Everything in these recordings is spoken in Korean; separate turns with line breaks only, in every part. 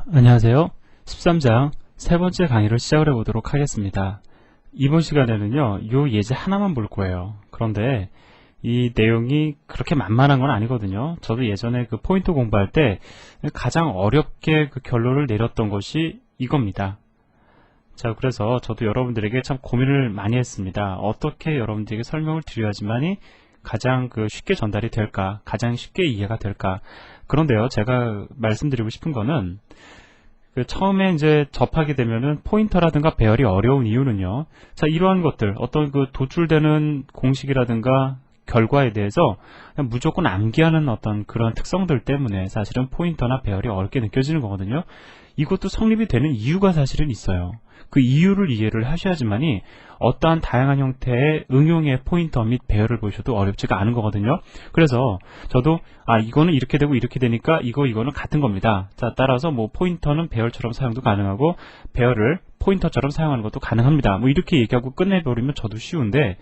안녕하세요. 13장 세 번째 강의를 시작을 해보도록 하겠습니다. 이번 시간에는요, 요 예제 하나만 볼 거예요. 그런데 이 내용이 그렇게 만만한 건 아니거든요. 저도 예전에 그 포인터 공부할 때 가장 어렵게 그 결론을 내렸던 것이 이겁니다. 자, 그래서 저도 여러분들에게 참 고민을 많이 했습니다. 어떻게 여러분들에게 설명을 드려야지만이 가장 쉽게 전달이 될까, 가장 쉽게 이해가 될까. 그런데요, 제가 말씀드리고 싶은 거는 처음에 이제 접하게 되면은 포인터라든가 배열이 어려운 이유는요. 자, 이러한 것들, 어떤 도출되는 공식이라든가 결과에 대해서 그냥 무조건 암기하는 어떤 그런 특성들 때문에 사실은 포인터나 배열이 어렵게 느껴지는 거거든요. 이것도 성립이 되는 이유가 사실은 있어요. 그 이유를 이해를 하셔야지만이 어떠한 다양한 형태의 응용의 포인터 및 배열을 보셔도 어렵지가 않은 거거든요. 그래서 저도 이거는 이렇게 되고 이렇게 되니까 이거는 같은 겁니다. 자, 따라서 뭐 포인터는 배열처럼 사용도 가능하고 배열을 포인터처럼 사용하는 것도 가능합니다. 뭐 이렇게 얘기하고 끝내버리면 저도 쉬운데,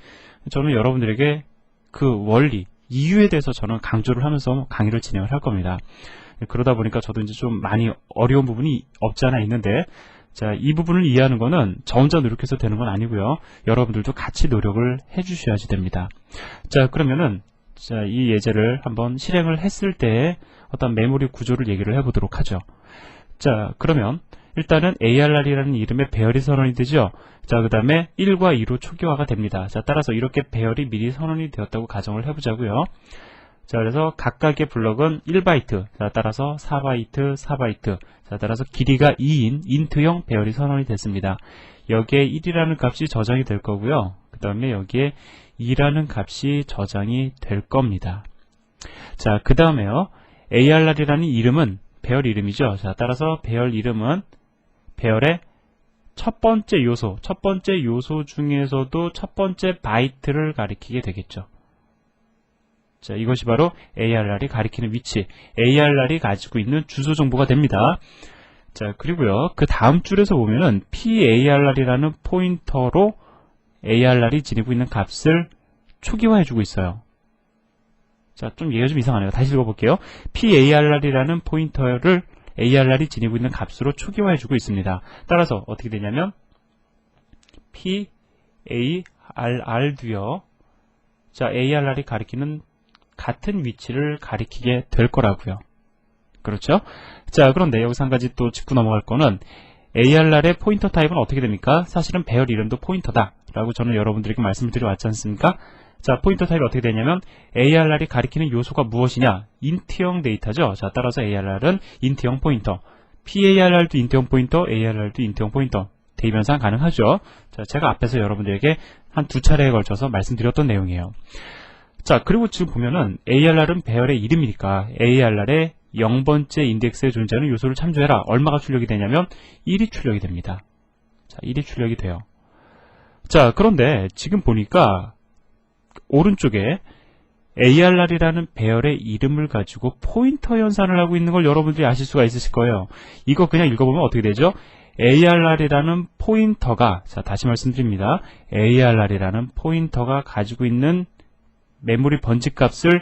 저는 여러분들에게 그 원리, 이유에 대해서 저는 강조를 하면서 강의를 진행을 할 겁니다. 그러다 보니까 저도 이제 좀 많이 어려운 부분이 없지 않아 있는데, 자, 이 부분을 이해하는 거는 저 혼자 노력해서 되는 건 아니고요. 여러분들도 같이 노력을 해주셔야지 됩니다. 자, 그러면은 자, 이 예제를 한번 실행을 했을 때의 어떤 메모리 구조를 얘기를 해보도록 하죠. 자, 그러면 일단은 ARR이라는 이름의 배열이 선언이 되죠. 자, 그 다음에 1과 2로 초기화가 됩니다. 자, 따라서 이렇게 배열이 미리 선언이 되었다고 가정을 해보자고요. 자, 그래서 각각의 블럭은 1바이트, 자, 따라서 4바이트, 4바이트, 자, 따라서 길이가 2인 인트형 배열이 선언이 됐습니다. 여기에 1이라는 값이 저장이 될 거고요. 그 다음에 여기에 2라는 값이 저장이 될 겁니다. 자, 그 다음에요. ARR이라는 이름은 배열 이름이죠. 자, 따라서 배열 이름은 배열의 첫 번째 요소 중에서도 첫 번째 바이트를 가리키게 되겠죠. 자, 이것이 바로 ARR이 가리키는 위치, ARR이 가지고 있는 주소 정보가 됩니다. 자, 그리고요, 그 다음 줄에서 보면은 PARR이라는 포인터로 ARR이 지니고 있는 값을 초기화해주고 있어요. 자, 좀 얘기가 좀 이상하네요. 다시 읽어볼게요. PARR이라는 포인터를 ARR이 지니고 있는 값으로 초기화해주고 있습니다. 따라서 어떻게 되냐면 PARR도요. 자, ARR이 가리키는 같은 위치를 가리키게 될 거라고요. 그렇죠? 자, 그런데 여기서 한 가지 또 짚고 넘어갈 거는 ARR의 포인터 타입은 어떻게 됩니까? 사실은 배열 이름도 포인터다 라고 저는 여러분들에게 말씀을 드려왔지 않습니까? 자, 포인터 타입이 어떻게 되냐면 ARR이 가리키는 요소가 무엇이냐? 인트형 데이터죠. 자, 따라서 ARR은 인트형 포인터, PARR도 인트형 포인터, ARR도 인트형 포인터, 대입 현상 가능하죠. 자, 제가 앞에서 여러분들에게 한 두 차례에 걸쳐서 말씀드렸던 내용이에요. 자, 그리고 지금 보면은 ARR은 배열의 이름이니까 ARR의 0번째 인덱스에 존재하는 요소를 참조해라. 얼마가 출력이 되냐면 1이 출력이 됩니다. 자, 1이 출력이 돼요. 자, 그런데 지금 보니까 오른쪽에 ARR이라는 배열의 이름을 가지고 포인터 연산을 하고 있는 걸 여러분들이 아실 수가 있으실 거예요. 이거 그냥 읽어보면 어떻게 되죠? ARR이라는 포인터가, 자, 다시 말씀드립니다. ARR이라는 포인터가 가지고 있는 메모리 번지 값을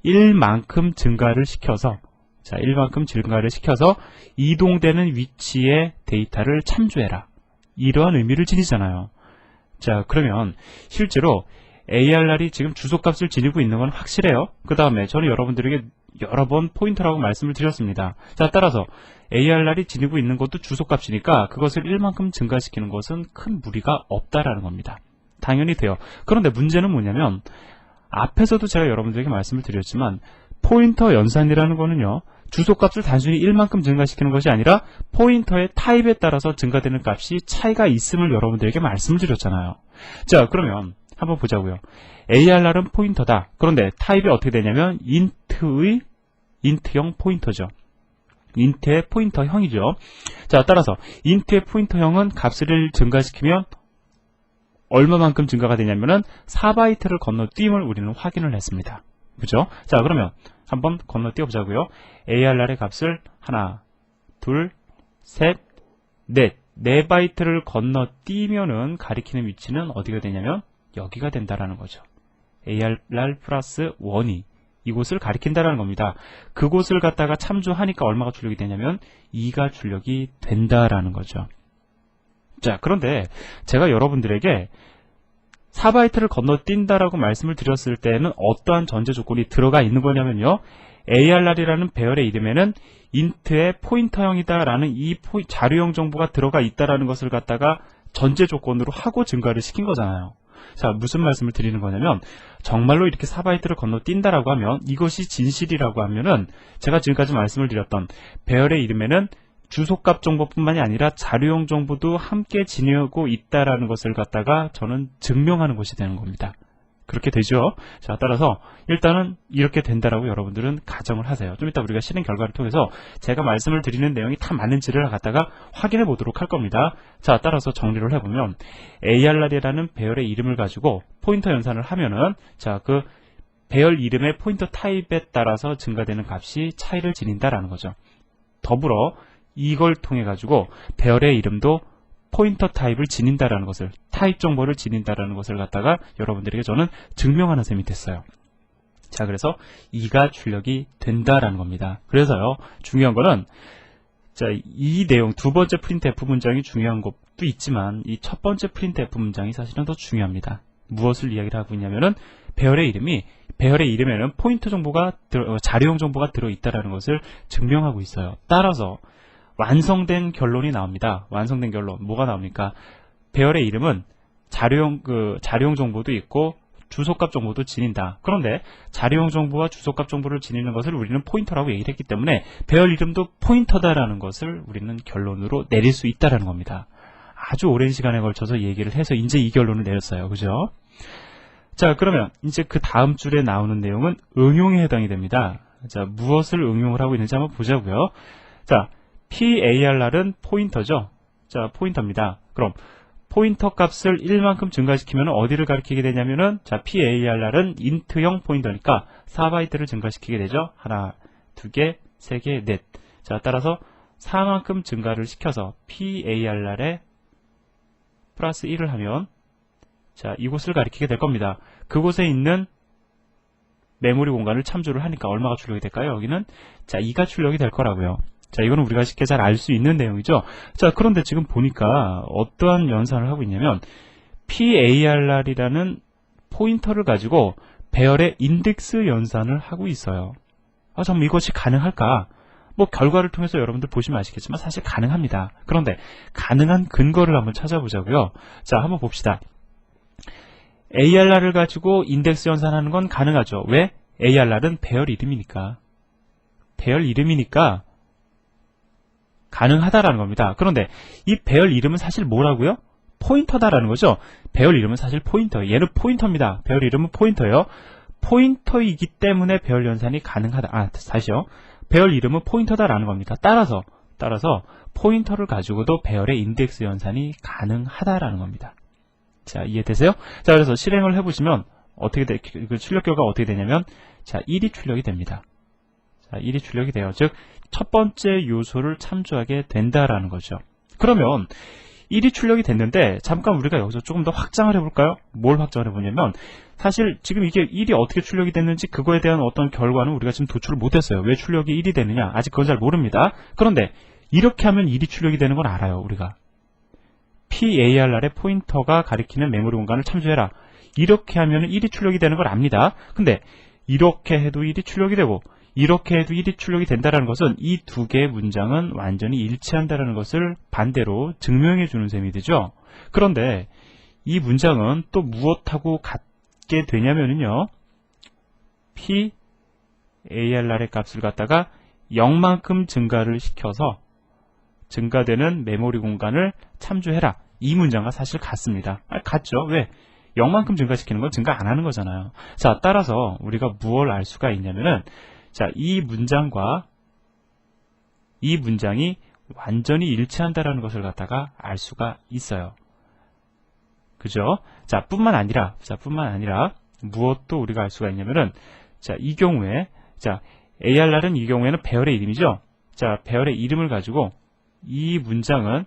1만큼 증가를 시켜서, 자, 1만큼 증가를 시켜서 이동되는 위치의 데이터를 참조해라. 이러한 의미를 지니잖아요. 자, 그러면 실제로 ARR이 지금 주소값을 지니고 있는 건 확실해요. 그 다음에 저는 여러분들에게 여러 번 포인터라고 말씀을 드렸습니다. 자, 따라서 ARR이 지니고 있는 것도 주소값이니까 그것을 1만큼 증가시키는 것은 큰 무리가 없다라는 겁니다. 당연히 돼요. 그런데 문제는 뭐냐면 앞에서도 제가 여러분들에게 말씀을 드렸지만 포인터 연산이라는 거는요, 주소값을 단순히 1만큼 증가시키는 것이 아니라 포인터의 타입에 따라서 증가되는 값이 차이가 있음을 여러분들에게 말씀을 드렸잖아요. 자, 그러면 한번 보자고요. ARR은 포인터다. 그런데 타입이 어떻게 되냐면 인트형 포인터죠. 인트의 포인터형이죠. 자, 따라서 인트의 포인터형은 값을 증가시키면 얼마만큼 증가가 되냐면은 4바이트를 건너뛰임을 우리는 확인을 했습니다. 그죠? 자, 그러면 한번 건너뛰어 보자고요. ARR의 값을 하나, 둘, 셋, 넷, 4바이트를 건너뛰면은 가리키는 위치는 어디가 되냐면 여기가 된다라는 거죠. ARR 플러스 1이 이곳을 가리킨다라는 겁니다. 그곳을 갖다가 참조하니까 얼마가 출력이 되냐면 2가 출력이 된다라는 거죠. 자, 그런데 제가 여러분들에게 4바이트를 건너뛴다라고 말씀을 드렸을 때는 어떠한 전제 조건이 들어가 있는 거냐면요. ARR이라는 배열의 이름에는 int의 포인터형이다라는 이 자료형 정보가 들어가 있다라는 것을 갖다가 전제 조건으로 하고 증가를 시킨 거잖아요. 자, 무슨 말씀을 드리는 거냐면 정말로 이렇게 4바이트를 건너뛴다라고 하면 이것이 진실이라고 하면은 제가 지금까지 말씀을 드렸던 배열의 이름에는 주소값 정보뿐만이 아니라 자료형 정보도 함께 지니고 있다라는 것을 갖다가 저는 증명하는 것이 되는 겁니다. 그렇게 되죠. 자, 따라서 일단은 이렇게 된다라고 여러분들은 가정을 하세요. 좀 이따 우리가 실행 결과를 통해서 제가 말씀을 드리는 내용이 다 맞는지를 갖다가 확인해 보도록 할 겁니다. 자, 따라서 정리를 해보면 ARR이라는 배열의 이름을 가지고 포인터 연산을 하면은 자, 그 배열 이름의 포인터 타입에 따라서 증가되는 값이 차이를 지닌다라는 거죠. 더불어 이걸 통해 가지고 배열의 이름도 포인터 타입을 지닌다라는 것을, 타입 정보를 지닌다라는 것을 갖다가 여러분들에게 저는 증명하는 셈이 됐어요. 자, 그래서 2가 출력이 된다라는 겁니다. 그래서요, 중요한 거는 자, 이 내용 두 번째 printf 문장이 중요한 것도 있지만 이 첫 번째 printf 문장이 사실은 더 중요합니다. 무엇을 이야기를 하고 있냐면은 배열의 이름에는 포인터 정보가 자료형 정보가 들어있다라는 것을 증명하고 있어요. 따라서 완성된 결론이 나옵니다. 완성된 결론 뭐가 나옵니까? 배열의 이름은 자료형 정보도 있고 주소값 정보도 지닌다. 그런데 자료형 정보와 주소값 정보를 지니는 것을 우리는 포인터라고 얘기를 했기 때문에 배열 이름도 포인터다라는 것을 우리는 결론으로 내릴 수 있다라는 겁니다. 아주 오랜 시간에 걸쳐서 얘기를 해서 이제 이 결론을 내렸어요. 그죠? 자, 그러면 이제 그 다음 줄에 나오는 내용은 응용에 해당이 됩니다. 자, 무엇을 응용을 하고 있는지 한번 보자고요. 자, PARR은 포인터죠. 자, 포인터입니다. 그럼 포인터 값을 1만큼 증가시키면 어디를 가리키게 되냐면은 자, PARR은 int형 포인터니까 4바이트를 증가시키게 되죠. 하나, 두 개, 세 개, 넷. 자, 따라서 4만큼 증가를 시켜서 PARR에 플러스 1을 하면 자, 이곳을 가리키게 될 겁니다. 그곳에 있는 메모리 공간을 참조를 하니까 얼마가 출력이 될까요? 여기는 자, 2가 출력이 될 거라고요. 자, 이거는 우리가 쉽게 잘 알 수 있는 내용이죠. 자, 그런데 지금 보니까 어떠한 연산을 하고 있냐면 PARR이라는 포인터를 가지고 배열의 인덱스 연산을 하고 있어요. 아, 정말 이것이 가능할까? 뭐 결과를 통해서 여러분들 보시면 아시겠지만 사실 가능합니다. 그런데 가능한 근거를 한번 찾아보자고요. 자, 한번 봅시다. ARR을 가지고 인덱스 연산하는 건 가능하죠. 왜? ARR은 배열 이름이니까. 배열 이름이니까 가능하다라는 겁니다. 그런데 이 배열 이름은 사실 뭐라고요? 포인터다라는 거죠. 배열 이름은 사실 포인터예요. 얘는 포인터입니다. 배열 이름은 포인터예요. 포인터이기 때문에 배열 연산이 가능하다. 아, 다시요. 배열 이름은 포인터다라는 겁니다. 따라서 포인터를 가지고도 배열의 인덱스 연산이 가능하다라는 겁니다. 자, 이해되세요? 자, 그래서 실행을 해보시면 그 출력 결과가 어떻게 되냐면 자, 1이 출력이 됩니다. 자, 1이 출력이 돼요. 즉 첫 번째 요소를 참조하게 된다라는 거죠. 그러면 1이 출력이 됐는데 잠깐 우리가 여기서 조금 더 확장을 해볼까요? 뭘 확장을 해보냐면 사실 지금 이게 1이 어떻게 출력이 됐는지 그거에 대한 어떤 결과는 우리가 지금 도출을 못했어요. 왜 출력이 1이 되느냐? 아직 그건 잘 모릅니다. 그런데 이렇게 하면 1이 출력이 되는 건 알아요. 우리가 PARR의 포인터가 가리키는 메모리 공간을 참조해라. 이렇게 하면 1이 출력이 되는 걸 압니다. 근데 이렇게 해도 1이 출력이 되고 이렇게 해도 1이 출력이 된다는 것은 이 두 개의 문장은 완전히 일치한다는 것을 반대로 증명해 주는 셈이 되죠. 그런데 이 문장은 또 무엇하고 같게 되냐면요. PARR의 값을 갖다가 0만큼 증가를 시켜서 증가되는 메모리 공간을 참조해라. 이 문장과 사실 같습니다. 같죠? 왜? 0만큼 증가시키는 건 증가 안 하는 거잖아요. 자, 따라서 우리가 무엇을 알 수가 있냐면은 자, 이 문장과 이 문장이 완전히 일치한다라는 것을 갖다가 알 수가 있어요. 그죠? 자, 뿐만 아니라 무엇도 우리가 알 수가 있냐면은 자, 이 경우에 자, ARR은 이 경우에는 배열의 이름이죠. 자, 배열의 이름을 가지고 이 문장은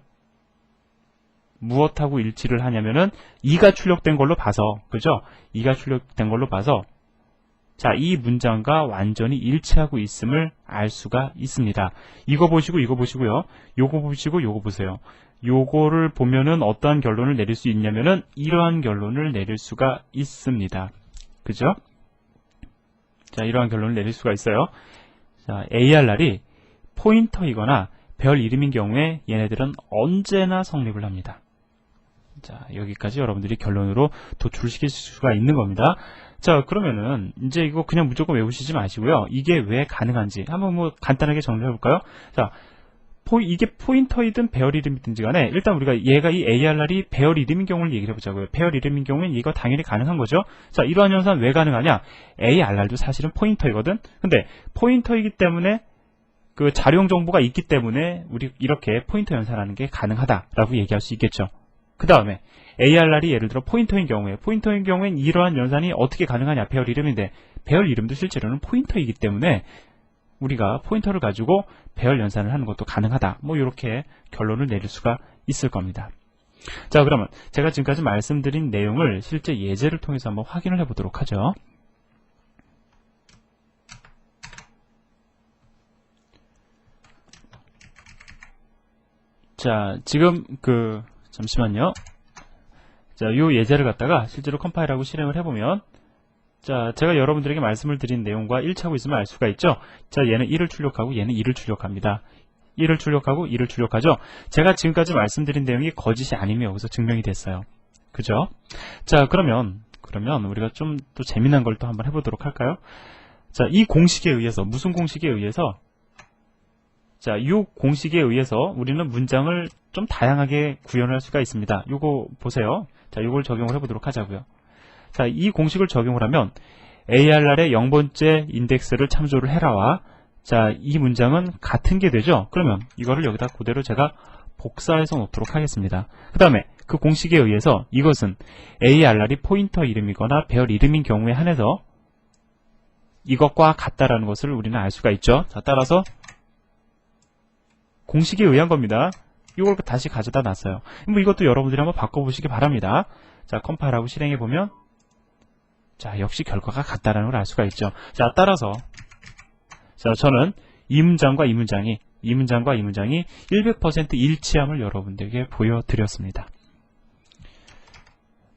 무엇하고 일치를 하냐면은 2가 출력된 걸로 봐서, 그죠? 2가 출력된 걸로 봐서 자, 이 문장과 완전히 일치하고 있음을 알 수가 있습니다. 이거 보시고 이거 보시고요. 요거 보시고 요거 보세요. 요거를 보면은 어떠한 결론을 내릴 수 있냐면은 이러한 결론을 내릴 수가 있습니다. 그죠? 자, 이러한 결론을 내릴 수가 있어요. 자, ARR이 포인터이거나 별 이름인 경우에 얘네들은 언제나 성립을 합니다. 자, 여기까지 여러분들이 결론으로 도출시킬 수가 있는 겁니다. 자, 그러면은 이제 이거 그냥 무조건 외우시지 마시고요. 이게 왜 가능한지 한번 뭐 간단하게 정리해 볼까요? 자, 이게 포인터이든 배열 이름이든지 간에 일단 우리가 얘가 이 ARR이 배열 이름인 경우를 얘기를 해보자고요. 배열 이름인 경우는 이거 당연히 가능한 거죠. 자, 이러한 현상은 왜 가능하냐? ARR도 사실은 포인터이거든. 근데 포인터이기 때문에 그 자료용 정보가 있기 때문에 우리 이렇게 포인터 연산하는 게 가능하다라고 얘기할 수 있겠죠. 그 다음에 ARR이 예를 들어 포인터인 경우엔 이러한 연산이 어떻게 가능하냐? 배열 이름인데 배열 이름도 실제로는 포인터이기 때문에 우리가 포인터를 가지고 배열 연산을 하는 것도 가능하다. 뭐 이렇게 결론을 내릴 수가 있을 겁니다. 자, 그러면 제가 지금까지 말씀드린 내용을 실제 예제를 통해서 한번 확인을 해보도록 하죠. 자, 지금 잠시만요. 자, 요 예제를 갖다가 실제로 컴파일하고 실행을 해보면 자, 제가 여러분들에게 말씀을 드린 내용과 일치하고 있으면 알 수가 있죠. 자, 얘는 1을 출력하고 얘는 2를 출력합니다. 1을 출력하고 2를 출력하죠. 제가 지금까지 말씀드린 내용이 거짓이 아님이 여기서 증명이 됐어요. 그죠? 자, 그러면 우리가 좀 또 재미난 걸 또 한번 해보도록 할까요? 자, 이 공식에 의해서 무슨 공식에 의해서 자, 이 공식에 의해서 우리는 문장을 좀 다양하게 구현할 수가 있습니다. 요거 보세요. 자, 요걸 적용을 해보도록 하자고요. 자, 이 공식을 적용을 하면 ARR의 0번째 인덱스를 참조를 해라와 자, 이 문장은 같은 게 되죠. 그러면 이거를 여기다 그대로 제가 복사해서 놓도록 하겠습니다. 그 다음에 그 공식에 의해서 이것은 ARR이 포인터 이름이거나 배열 이름인 경우에 한해서 이것과 같다라는 것을 우리는 알 수가 있죠. 자, 따라서 공식에 의한 겁니다. 이걸 다시 가져다 놨어요. 뭐 이것도 여러분들이 한번 바꿔보시기 바랍니다. 자, 컴파일하고 실행해보면 자, 역시 결과가 같다라는 걸 알 수가 있죠. 자, 따라서 자, 저는 이 문장과 이 문장이 100% 일치함을 여러분들에게 보여드렸습니다.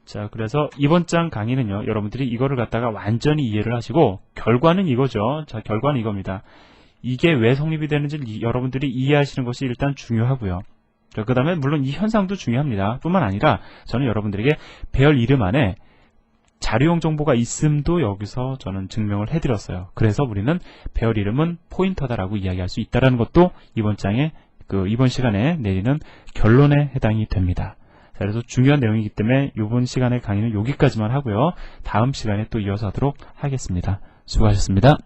자, 그래서 이번 장 강의는요, 여러분들이 이거를 갖다가 완전히 이해를 하시고 결과는 이거죠. 자, 결과는 이겁니다. 이게 왜 성립이 되는지 여러분들이 이해하시는 것이 일단 중요하고요. 그 다음에 물론 이 현상도 중요합니다. 뿐만 아니라 저는 여러분들에게 배열 이름 안에 자료용 정보가 있음도 여기서 저는 증명을 해드렸어요. 그래서 우리는 배열 이름은 포인터다라고 이야기할 수 있다는 것도 이번 장에 이번 시간에 내리는 결론에 해당이 됩니다. 자, 그래서 중요한 내용이기 때문에 이번 시간의 강의는 여기까지만 하고요. 다음 시간에 또 이어서 하도록 하겠습니다. 수고하셨습니다.